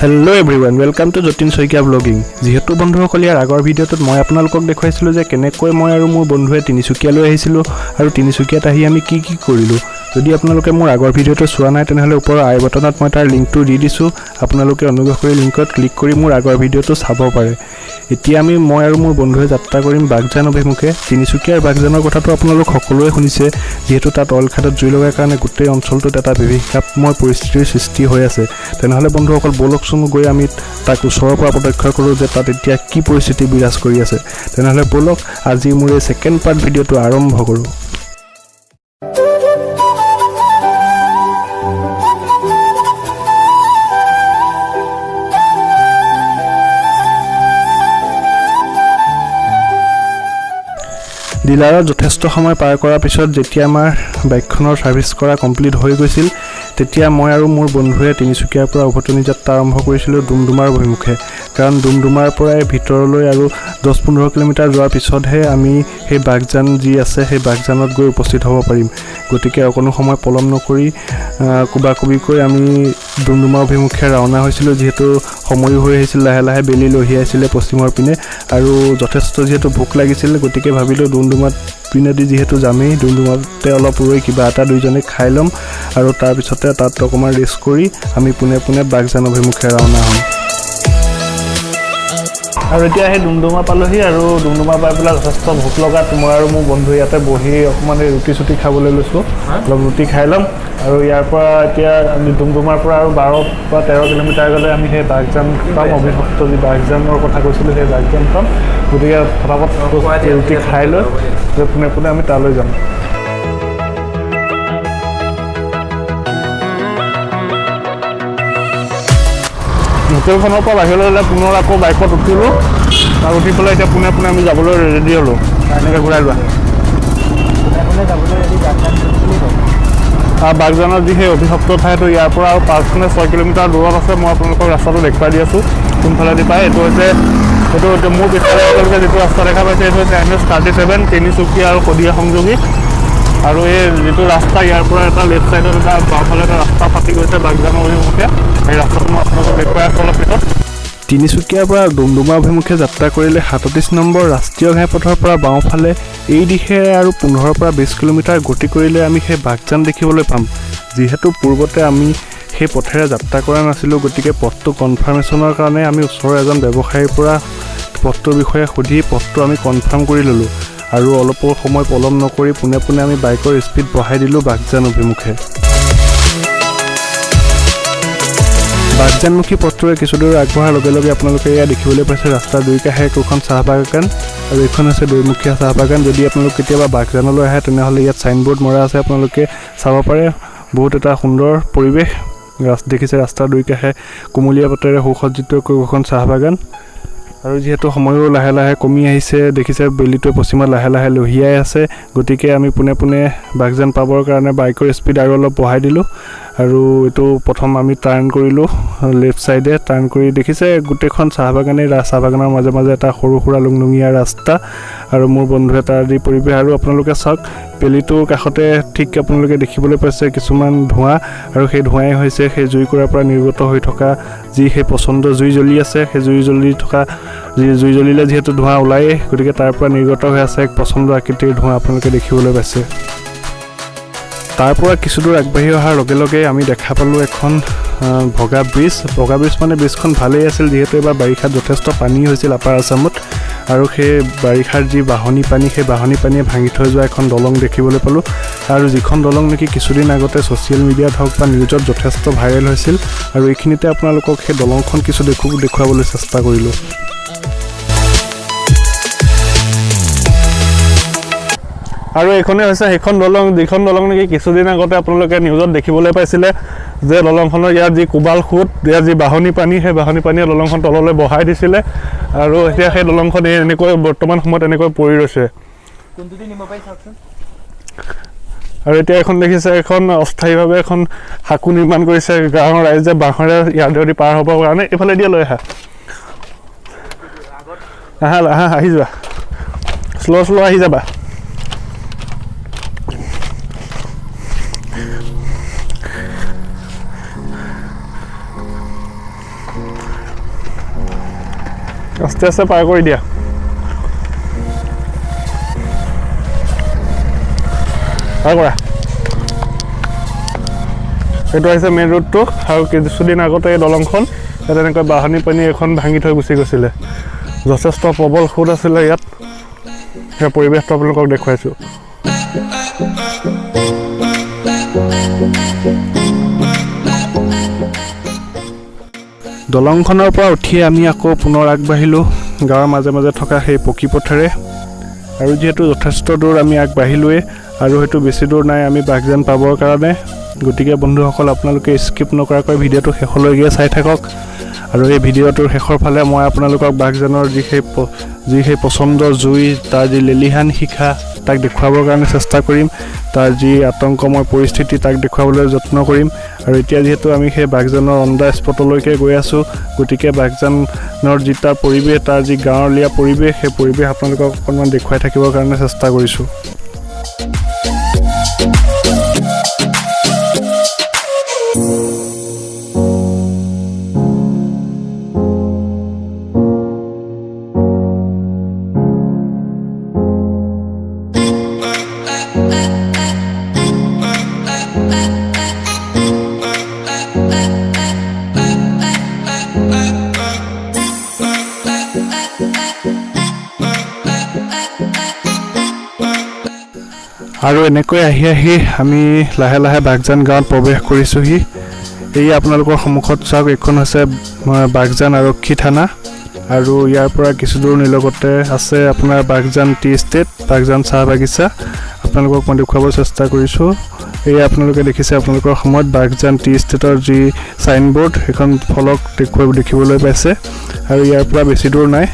Hello' everyone, welcome to Jatin Saikia blogging. যিহেতু বন্ধুসকল, ইয়াৰ আগৰ ভিডিঅ'টোত মই আপোনালোকক দেখুৱাইছিলোঁ যে কেনেকৈ মই আৰু মোৰ বন্ধুৱে তিনিচুকীয়ালৈ আহিছিলোঁ আৰু তিনিচুকীয়াত আহি আমি কি কৰিলোঁ। যদি আপোনালোকে মোৰ আগৰ ভিডিঅ'টো চোৱা নাই তেনেহ'লে ওপৰৰ আই বটনত মই তাৰ লিংকটো দি দিছোঁ। আপোনালোকে অনুগ্ৰহ কৰি লিংকত ক্লিক কৰি মোৰ আগৰ ভিডিঅ'টো চাব পাৰে। এতিয়া মই আৰু মোৰ বন্ধুৱে যাত্ৰা কৰিম বাগজান অভিমুখে। তিনিচুকীয়াৰ বাগজানৰ কথাটো আপোনালোক সকলোৱে শুনিছে, যিহেতু তাত অইল খাদত জুই লগাৰ কাৰণে গোটেই অঞ্চলটোত এটা বিভীষিকাময় পৰিস্থিতিৰ সৃষ্টি হৈ আছে। তেনেহ'লে বন্ধুসকল ব'লকচোন গৈ আমি তাক ওচৰৰ পৰা প্ৰত্যক্ষ কৰোঁ যে তাত এতিয়া কি পৰিস্থিতি বিৰাজ কৰি আছে। তেনেহ'লে ব'লক আজি মোৰ এই ছেকেণ্ড পাৰ্ট ভিডিঅ'টো আৰম্ভ কৰোঁ। ডিলাৰত যথেষ্ট সময় পাৰ কৰাৰ পিছত যেতিয়া আমাৰ বাইকখনৰ ছাৰ্ভিচ কৰা কমপ্লিট হৈ গৈছিল, তেতিয়া মই আৰু মোৰ বন্ধুৱে তিনিচুকীয়াৰ পৰা উভতনি যাত্ৰা আৰম্ভ কৰিছিলোঁ ডুমডুমাৰ অভিমুখে। কাৰণ ডুমডুমাৰ পৰাই ভিতৰলৈ আৰু 10-15 কিলোমিটাৰ যোৱাৰ পিছতহে আমি সেই বাগজান যি আছে সেই বাগজানত গৈ উপস্থিত হ'ব পাৰিম। গতিকে অকণো সময় পলম নকৰি কোবাকুবিকৈ আমি ডুমডুমাৰ অভিমুখে ৰাওনা হৈছিলোঁ। যিহেতু সময়ো হৈ আহিছিল, লাহে লাহে বেলি লহি আহিছিলে পশ্চিমৰ পিনে আৰু যথেষ্ট যিহেতু ভোক লাগিছিল, গতিকে ভাবিলোঁ ডুমডুমাত পিনেদি যিহেতু যামেই, ডুমডুমাতে অলপ ৰৈ কিবা এটা দুইজনে খাই ল'ম আৰু তাৰপিছতে তাত অকণমান ৰেষ্ট কৰি আমি পোনে পোনে বাগজান অভিমুখে ৰাওনা হ'ম। আৰু এতিয়া সেই ডুমডুমা পালোহি আৰু ডুমডুমা পাই পেলাই যথেষ্ট ভোক লগাত মই আৰু মোৰ বন্ধু ইয়াতে বহি অকণমান ৰুটি চুটি খাবলৈ লৈছোঁ। অলপ ৰুটি খাই ল'ম আৰু ইয়াৰ পৰা এতিয়া আমি ডুমডুমাৰ পৰা আৰু 12 বা 13 কিলোমিটাৰ গ'লে আমি সেই বাগজান পাম। অভিভক্ত যি বাগজানৰ কথা কৈছিলোঁ সেই বাগজান পাম। গতিকে ফটাফট ৰুটি খাই লৈ পোনে পোনে আমি তালৈ যাম। হোটেলখনৰ পৰা বাহিৰলৈ ওলাই পুনৰ আকৌ বাইকত উঠিলোঁ আৰু উঠি পেলাই এতিয়া পোনে পোনে আমি যাবলৈ ৰেডি হ'লোঁ। এনেকৈ ঘূৰাই লোৱা বাগজানৰ যি সেই অভিভক্ত ঠাইটো ইয়াৰ পৰা আৰু 5-6 কিলোমিটাৰ দূৰত আছে। মই আপোনালোকক ৰাস্তাটো দেখুৱাই দি আছোঁ কোনফালেদি পায়। এইটো মোৰ পিছফালে আপোনালোকে যিটো ৰাস্তা দেখা পাইছে এইটো হৈছে NH37 তিনিচুকীয়া আৰু শদিয়া সংযোগী। আৰু এই যিটো ৰাস্তা ইয়াৰ পৰা এটা লেফ্ট ছাইডত এটা বাওঁফালে এটা ৰাস্তা ফাটি গৈছে বাগজানৰ অভিমুখে। সেই ৰাস্তাটো মই আপোনালোকক দেখুৱাই আছোঁ অলপ পিছত। তিনিচুকীয়াৰ পৰা ডুমডুমা অভিমুখে যাত্ৰা কৰিলে 37 নম্বৰ ৰাষ্ট্ৰীয় ঘাইপথৰ পৰা বাওঁফালে এই দিশেৰে আৰু 15 পৰা 20 কিলোমিটাৰ গতি কৰিলে আমি সেই বাগজান দেখিবলৈ পাম। যিহেতু পূৰ্বতে আমি সেই পথেৰে যাত্ৰা কৰা নাছিলোঁ, গতিকে পথটো কনফাৰ্মেশ্যনৰ কাৰণে আমি ওচৰৰ এজন ব্যৱসায়ীৰ পৰা পথটোৰ বিষয়ে সুধি পথটো আমি কনফাৰ্ম কৰি ল'লোঁ আৰু অলপ সময় পলম নকৰি পোনে পোনে আমি বাইকৰ স্পীড বঢ়াই দিলোঁ বাগজান অভিমুখে। বাগজানমুখী পথটোৰে কিছুদূৰ আগবঢ়াৰ লগে লগে আপোনালোকে এয়া দেখিবলৈ পাইছে ৰাস্তাৰ দুই কাষে একোখন চাহ বাগান আৰু এইখন হৈছে দুইমুখীয়া চাহ বাগান। যদি আপোনালোক কেতিয়াবা বাগজানলৈ আহে তেনেহ'লে ইয়াত ছাইনবোৰ্ড মৰা আছে, আপোনালোকে চাব পাৰে। বহুত এটা সুন্দৰ পৰিৱেশ দেখিছে। ৰাস্তাৰ দুই কাষে কুমলীয়া পাতেৰে সুসজ্জিত এখন চাহ বাগান আৰু যিহেতু সময়ো লাহে লাহে কমি আহিছে, দেখিছে বেলিটোৱে পশ্চিমত লাহে লাহে লহিয়াই আছে। গতিকে আমি পোনে পোনে বাগজান পাবৰ কাৰণে বাইকৰ স্পীড আৰু অলপ বঢ়াই দিলোঁ আৰু এইটো প্ৰথম আমি টাৰ্ণ কৰিলোঁ লেফ্ট ছাইডে। টাৰ্ণ কৰি দেখিছে গোটেইখন চাহ বাগানেই, চাহ বাগানৰ মাজে মাজে এটা সৰু সুৰা লুংলুঙীয়া ৰাস্তা আৰু মোৰ বন্ধুৱে তাৰ দি পৰিৱেশ। আৰু আপোনালোকে চাওক বেলিটোৰ কাষতে ঠিক আপোনালোকে দেখিবলৈ পাইছে কিছুমান ধোঁৱা আৰু সেই ধোঁৱাই হৈছে সেই জুইকুৰাৰ পৰা নিৰ্গত হৈ থকা যি সেই প্ৰচণ্ড জুই জ্বলি আছে। সেই জুই জ্বলিলে যিহেতু ধোঁৱা ওলায়েই, গতিকে তাৰ পৰা নিৰ্গত হৈ আছে এক প্ৰচণ্ড আকৃতিৰ ধোঁৱা আপোনালোকে দেখিবলৈ পাইছে। তাৰ পৰা কিছুদূৰ আগবাঢ়ি অহাৰ লগে লগে আমি দেখা পালোঁ এখন ভগা ব্ৰিজ মানে ব্ৰিজখন ভালেই আছিল, যিহেতু এবাৰ বাৰিষাত যথেষ্ট পানী হৈছিল আপাৰ আছামত আৰু সেই বাৰিষাৰ যি বাঢ়নি পানী সেই বাঢ়নি পানীয়ে ভাঙি থৈ যোৱা এখন দলং দেখিবলৈ পালোঁ। আৰু যিখন দলং নেকি কিছুদিন আগতে ছ'চিয়েল মিডিয়াত হওক বা নিউজত যথেষ্ট ভাইৰেল হৈছিল আৰু এইখিনিতে আপোনালোকক সেই দলংখন কিছু দেখুৱাবলৈ চেষ্টা কৰিলোঁ। আৰু এইখনে হৈছে সেইখন দলং, যিখন দলং নেকি কিছুদিন আগতে আপোনালোকে নিউজত দেখিবলৈ পাইছিলে যে দলংখনৰ ইয়াত যি কোবাল সোঁত, ইয়াত যি বাঢ়নি পানী, সেই বাঢ়নি পানীয়ে দলংখন তললৈ বহাই দিছিলে আৰু এতিয়া সেই দলংখন এনেকৈ বৰ্তমান সময়ত এনেকৈ পৰি ৰৈছে। আৰু এতিয়া এখন দেখিছে এখন অস্থায়ীভাৱে এখন সাঁকো নিৰ্মাণ কৰিছে গাঁৱৰ ৰাইজে বাঁহেৰে ইয়াৰেদি পাৰ হ'বৰ কাৰণে। এইফালে দিয়া লৈ আহি যোৱা, শ্ল' আহি যাবা। আস্তে আস্তে পাৰ কৰি দিয়া। পাৰ কৰা। এইটো আহিছে মেইন ৰোডটো আৰু কিছুদিন আগতে এই দলংখন ইয়াত এনেকৈ বাঢ়নি পানী এখন ভাঙি থৈ গুচি গৈছিলে। যথেষ্ট প্ৰবল সোঁত আছিলে ইয়াত। সেই পৰিৱেশটো আপোনালোকক দেখুৱাইছোঁ। দলংখনৰ পৰা উঠি আমি আকৌ পুনৰ আগবাঢ়িলোঁ গাঁৱৰ মাজে মাজে থকা সেই পকী পথেৰে। আৰু যিহেতু যথেষ্ট দূৰ আমি আগবাঢ়িলোঁৱেই আৰু হয়তো বেছি দূৰ নাই আমি বাঘজান পাবৰ কাৰণে। গতিকে বন্ধুসকল আপোনালোকে স্কিপ নকৰাকৈ ভিডিঅ'টো শেষলৈকে চাই থাকক। আৰু এই ভিডিঅ'টোৰ শেষৰ ফালে মই আপোনালোকক বাঘজানৰ যি সেই পচন্দৰ জুই, তাৰ যি লেলিহান শিখা তাক দেখুৱাবৰ কাৰণে চেষ্টা কৰিম। তাৰ যি আতংকময় পৰিস্থিতি তাক দেখুৱাবলৈ যত্ন কৰিম। আৰু এতিয়া যিহেতু আমি সেই বাঘজানৰ অন দ্য স্পটলৈকে গৈ আছোঁ, গতিকে বাঘজানৰ যি তাৰ পৰিৱেশ, তাৰ যি গাঁৱলীয়া পৰিৱেশ, সেই পৰিৱেশ আপোনালোকক অকণমান দেখুৱাই থাকিবৰ কাৰণে চেষ্টা কৰিছোঁ। আৰু এনেকৈ আহি আহি আমি লাহে লাহে বাঘজান গাঁৱত প্ৰৱেশ কৰিছোঁহি। এই আপোনালোকৰ সন্মুখত চাওক, এইখন হৈছে বাঘজান আৰক্ষী থানা। আৰু ইয়াৰ পৰা কিছু দূৰ নিলগতে আছে আপোনাৰ বাঘজান টি ষ্টেট, বাঘজান চাহ বাগিচা। আপোনালোকক মই দেখুৱাব চেষ্টা কৰিছোঁ। এই আপোনালোকে দেখিছে আপোনালোকৰ সময়ত বাঘজান টি ষ্টেটৰ যি চাইনবোৰ্ড, সেইখন ফলক দেখিবলৈ পাইছে। আৰু ইয়াৰ পৰা বেছি দূৰ নাই।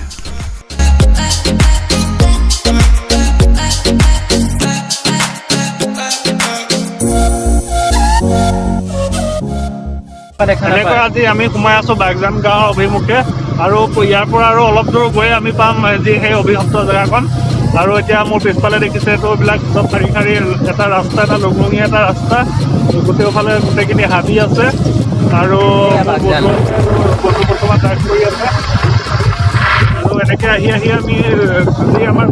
এনেকৈ আজি আমি সোমাই আছোঁ বাঘজান গাঁৱৰ অভিমুখে। আৰু ইয়াৰ পৰা আৰু অলপ দূৰ গৈ আমি পাম যি সেই অভিশপ্ত জেগাখন। আৰু এতিয়া মোৰ পিছফালে দেখিছে এইটোবিলাক চব শাৰী শাৰী এটা ৰাস্তা, এটা লঘঙীয়া এটা ৰাস্তা। গোটেইফালে গোটেইখিনি হাবি আছে আৰু বৰ্তমান ড্ৰাইভ কৰি আছে। আৰু এনেকৈ আহি আহি আমি আজি আমাৰ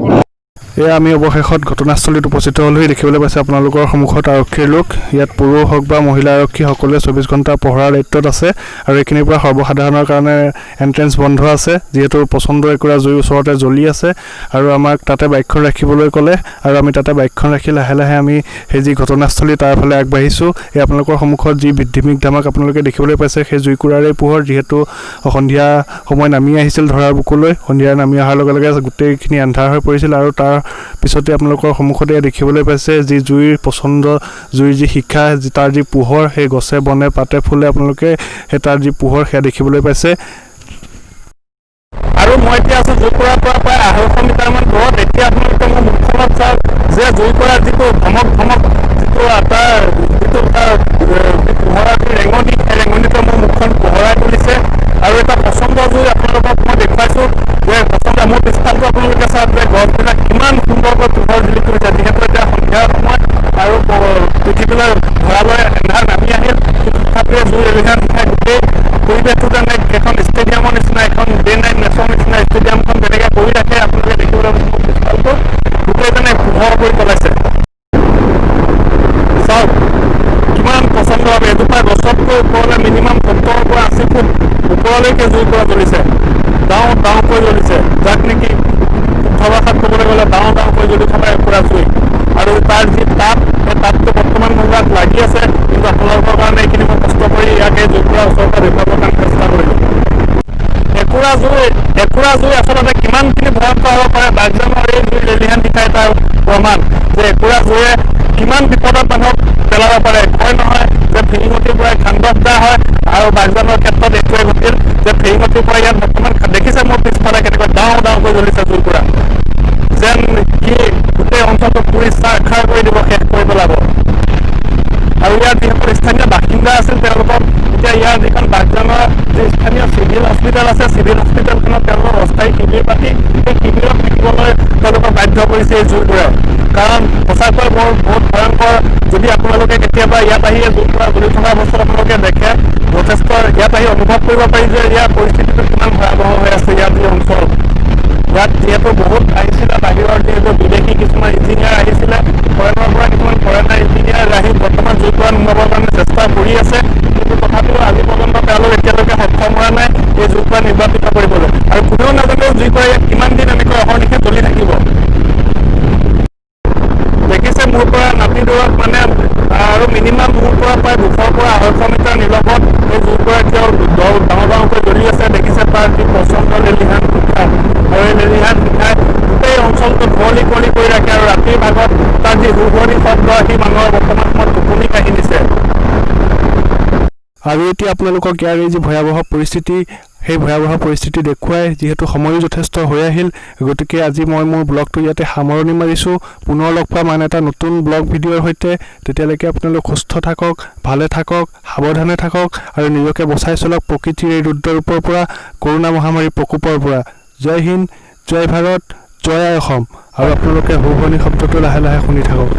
এয়া আমি অৱশেষত ঘটনাস্থলীত উপস্থিত হ'লোহি। দেখিবলৈ পাইছে আপোনালোকৰ সন্মুখত আৰক্ষীৰ লোক। ইয়াত পুৰুষ হওক বা মহিলা আৰক্ষী সকলোৱে 24 ঘণ্টা পহৰাৰ দায়িত্বত আছে। আৰু এইখিনিৰ পৰা সৰ্বসাধাৰণৰ কাৰণে এণ্ট্ৰেঞ্চ বন্ধ আছে, যিহেতু পচন্দৰ একুৰা জুই ওচৰতে জ্বলি আছে। আৰু আমাক তাতে বাইকখন ৰাখিবলৈ ক'লে আৰু আমি তাতে বাইকখন ৰাখি লাহে লাহে আমি সেই যি ঘটনাস্থলী তাৰ ফালে আগবাঢ়িছোঁ। এই আপোনালোকৰ সন্মুখত যি ধিমিক ধামাক আপোনালোকে দেখিবলৈ পাইছে, সেই জুইকুৰাৰে পোহৰ। যিহেতু সন্ধিয়া সময় নামি আহিছিল ধৰাৰ বুকুলৈ, সন্ধিয়া নামি অহাৰ লগে লগে গোটেইখিনি আন্ধাৰ হৈ পৰিছিল। আৰু তাৰ পিছতে আপোনালোকৰ সন্মুখতে দেখিবলৈ পাইছে যি জুইৰ পচন্দ, জুইৰ যি শিখা, তাৰ যি পোহৰ, সেই গছে বনে পাতে ফুলে আপোনালোকে সেই তাৰ যি পোহৰ সেয়া দেখিবলৈ পাইছে। আৰু মই এতিয়া আছোঁ জুইকুৰাৰ পৰা প্ৰায় 250 মিটাৰমান দূৰত। এতিয়া আপোনালোকে মোৰ মুখখনত চাওক যে জুইকুৰাৰ যিটো ধমক যিটো তাৰ পোহৰৰ যি ৰেঙনি, সেই ৰেঙনিতে মোৰ মুখখন পোহৰাই তুলিছে। আৰু এটা পচন্দ জুই আপোনালোকক মই দেখুৱাইছোঁ যে পচন্দ মোৰ পিছফালটো আপোনালোকে চাওক যে গছবিলাক কিমান সুন্দৰকৈ পোহৰ জিলিকি হৈছে। যিহেতু এতিয়া সন্ধিয়াৰ সময় আৰু পৃথিৱীলৈ ভৰালৈ এন্ধাৰ নামি আহিল, তথাপিও জুই এলিঘান খাই গোটেই পৰিৱেশটো যেনে এখন ষ্টেডিয়ামৰ নিচিনা, এখন ডে নাইট মেচৰ নিচিনা ষ্টেডিয়ামখন যেনেকৈ কৰি ৰাখে আপোনালোকে দেখিবলৈ পিছফালটো গোটেই যেনে পোহৰ কৰি পেলাইছে। চাওক কিমান পচন্দভাৱে এজোপা গছতকৈ ওপৰলৈ মিনিমাম 70ৰ পৰা 80 ফুট ওপৰলৈকে জুইকুৰা জ্বলিছে, ডাঙৰকৈ জ্বলিছে, যাক নেকি শুদ্ধ ভাষাত ক'বলৈ গ'লে ডাঙৰকৈ জ্বলি থকা একুৰা জুই। আৰু তাৰ যি তাপ, সেই তাপটো বৰ্তমান সময়ত লাগি আছে, কিন্তু আপোনালোকৰ কাৰণে এইখিনি মই কষ্ট কৰি ইয়াকে জুইকুৰা ওচৰৰ পৰা দেখুৱাবৰ কাৰণে চেষ্টা কৰিলোঁ। একুৰা জুই আচলতে কিমানখিনি ভয়ংকৰ হ'ব পাৰে, বাঘজানৰ এই জুই লেলিহান শিখাই তাৰ প্ৰমাণ যে একুৰা জুয়ে কিমান বিপদত মানুহক পেলাব পাৰে। কয় নহয় যে ফেৰিঙতিৰ পৰাই খান্দকদা হয়, আৰু বাঘজানৰ ক্ষেত্ৰত এইটোৱে ঘটিল যে ফেৰিঙতিৰ পৰা ইয়াত বৰ্তমান দেখিছে মোৰ পিছফালে কেনেকৈ ডাঙৰকৈ জ্বলিছে জুইকুৰা, যেন কি গোটেই অঞ্চলটো পুৰি চাৰখাৰ কৰি দিব, শেষ কৰি পেলাব। আৰু ইয়াৰ যিসকল স্থানীয় বাসিন্দা আছিল তেওঁলোকক এতিয়া ইয়াৰ যিখন বাঘজানৰ যি স্থানীয় চিভিল হস্পিটেল আছে, চিভিল হস্পিটেলখনত তেওঁলোকৰ অস্থায়ী শিবিৰ পাতি সেই শিবিৰত থাকিবলৈ তেওঁলোকক বাধ্য কৰিছে এই জুইকুৰাই। কাৰণ সঁচাকৈ বহুত ভয়ংকৰ। যদি আপোনালোকে কেতিয়াবা ইয়াত আহি জুইকুৰা জ্বলি থকা অৱস্থাত আপোনালোকে দেখে, যথেষ্ট ইয়াত আহি অনুভৱ কৰিব পাৰি যে ইয়াৰ পৰিস্থিতিটো কিমান ভয়াৱহ হৈ আছে। ইয়াত যি অঞ্চল, ইয়াত যিহেতু বহুত আহিছিলে বাহিৰৰ যিহেতু বিদেশী কিছুমান ইঞ্জিনিয়াৰ আহিছিলে, ফৰেনৰ পৰা কিছুমান ফৰেনাৰ ইঞ্জিনিয়াৰ আহি বৰ্তমান জুইৰ পৰা নুমাবৰ কাৰণে চেষ্টা কৰি আছে, কিন্তু তথাপিও আজি পৰ্যন্ত তেওঁলোক এতিয়ালৈকে সক্ষম হোৱা নাই এই জুইৰ পৰা নিৰ্বাপিত কৰিবলৈ। আৰু কোনেও নাজানেও জুইৰ পৰা ইয়াত কিমান দিন এনেকৈ অহৰ্নিশে জ্বলি থাকিব। দেখিছে মোৰ পৰা নাতি দূৰত মানে আৰু মিনিমাম মোৰ পৰা প্ৰায় 200 পৰা 250 মিটাৰ নিলগত এই জুইৰ পৰা এতিয়াও ডাঙৰ ডাঙৰকৈ জ্বলি আছে। দেখিছে তাৰ যি প্ৰচণ্ড লেলিহান শিখা, আৰু এই লেলিহান শিখাই গোটেই অঞ্চলটো ধুঁৱলি কুঁৱলি কৰি ৰাখে, আৰু ৰাতিৰ ভাগত তাৰ যি হুৰহুৰনি শব্দ আহি মানুহৰ বৰ্তমান সময়ত টোপনি কাঢ়ি দিছে। আৰু এতিয়া আপোনালোকক ইয়াৰ এই যি ভয়াৱহ পৰিস্থিতি, সেই ভয়াৱহ পৰিস্থিতি দেখুৱাই যিহেতু সময়ো যথেষ্ট হৈ আহিল, গতিকে আজি মই মোৰ ব্লগটো ইয়াতে সামৰণি মাৰিছোঁ। পুনৰ লগ পাম আন এটা নতুন ব্লগ ভিডিঅ'ৰ সৈতে। তেতিয়ালৈকে আপোনালোক সুস্থ থাকক, ভালে থাকক, সাৱধানে থাকক আৰু নিজকে বচাই চলক প্ৰকৃতিৰ এই ৰুদ্ৰৰূপৰ পৰা, কৰোণা মহামাৰীৰ প্ৰকোপৰ পৰা। জয় হিন্দ, জয় ভাৰত, জয় আই অসম। আৰু আপোনালোকে হুৰহুৰনি শব্দটো লাহে লাহে শুনি থাকক।